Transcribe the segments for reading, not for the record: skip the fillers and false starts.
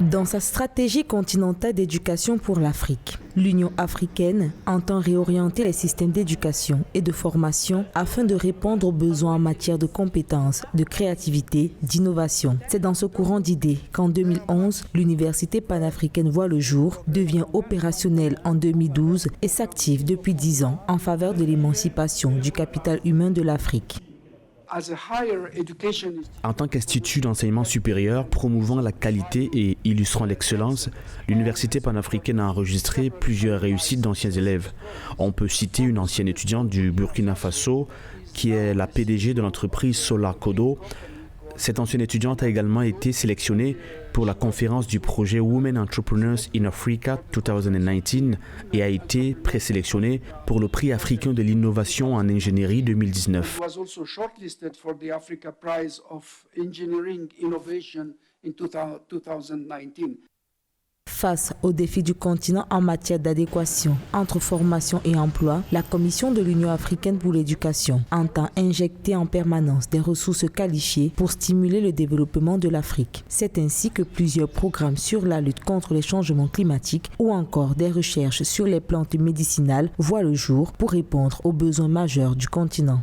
Dans sa stratégie continentale d'éducation pour l'Afrique, l'Union africaine entend réorienter les systèmes d'éducation et de formation afin de répondre aux besoins en matière de compétences, de créativité, d'innovation. C'est dans ce courant d'idées qu'en 2011, l'Université panafricaine voit le jour, devient opérationnelle en 2012 et s'active depuis 10 ans en faveur de l'émancipation du capital humain de l'Afrique. En tant qu'institut d'enseignement supérieur promouvant la qualité et illustrant l'excellence, l'Université panafricaine a enregistré plusieurs réussites d'anciens élèves. On peut citer une ancienne étudiante du Burkina Faso qui est la PDG de l'entreprise Solar Kodo. Cette ancienne étudiante a également été sélectionnée pour la conférence du projet Women Entrepreneurs in Africa 2019 et a été présélectionnée pour le prix africain de l'innovation en ingénierie 2019. Face aux défis du continent en matière d'adéquation entre formation et emploi, la Commission de l'Union africaine pour l'éducation entend injecter en permanence des ressources qualifiées pour stimuler le développement de l'Afrique. C'est ainsi que plusieurs programmes sur la lutte contre les changements climatiques ou encore des recherches sur les plantes médicinales voient le jour pour répondre aux besoins majeurs du continent.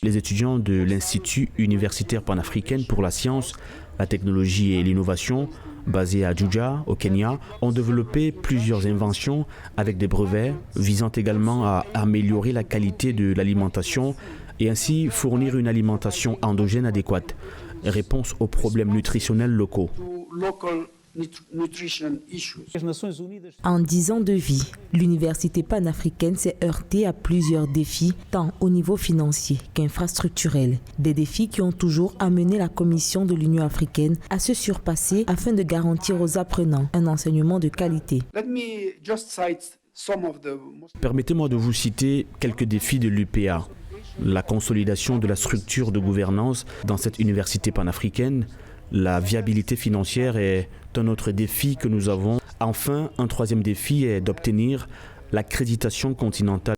Les étudiants de l'Institut universitaire panafricain pour la science, la technologie et l'innovation, basé à Juja, au Kenya, ont développé plusieurs inventions avec des brevets visant également à améliorer la qualité de l'alimentation et ainsi fournir une alimentation endogène adéquate. Réponse aux problèmes nutritionnels locaux. En 10 ans de vie, l'Université panafricaine s'est heurtée à plusieurs défis, tant au niveau financier qu'infrastructurel. Des défis qui ont toujours amené la Commission de l'Union africaine à se surpasser afin de garantir aux apprenants un enseignement de qualité. Permettez-moi de vous citer quelques défis de l'UPA. La consolidation de la structure de gouvernance dans cette université panafricaine. La viabilité financière est un autre défi que nous avons. Enfin, un troisième défi est d'obtenir l'accréditation continentale.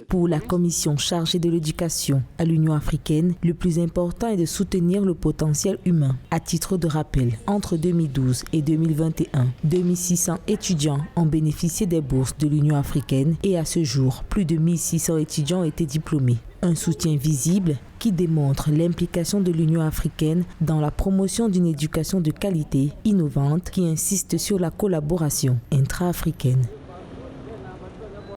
Pour la commission chargée de l'éducation à l'Union africaine, le plus important est de soutenir le potentiel humain. À titre de rappel, entre 2012 et 2021, 2600 étudiants ont bénéficié des bourses de l'Union africaine et à ce jour, plus de 1600 étudiants ont été diplômés. Un soutien visible qui démontre l'implication de l'Union africaine dans la promotion d'une éducation de qualité innovante qui insiste sur la collaboration intra-africaine.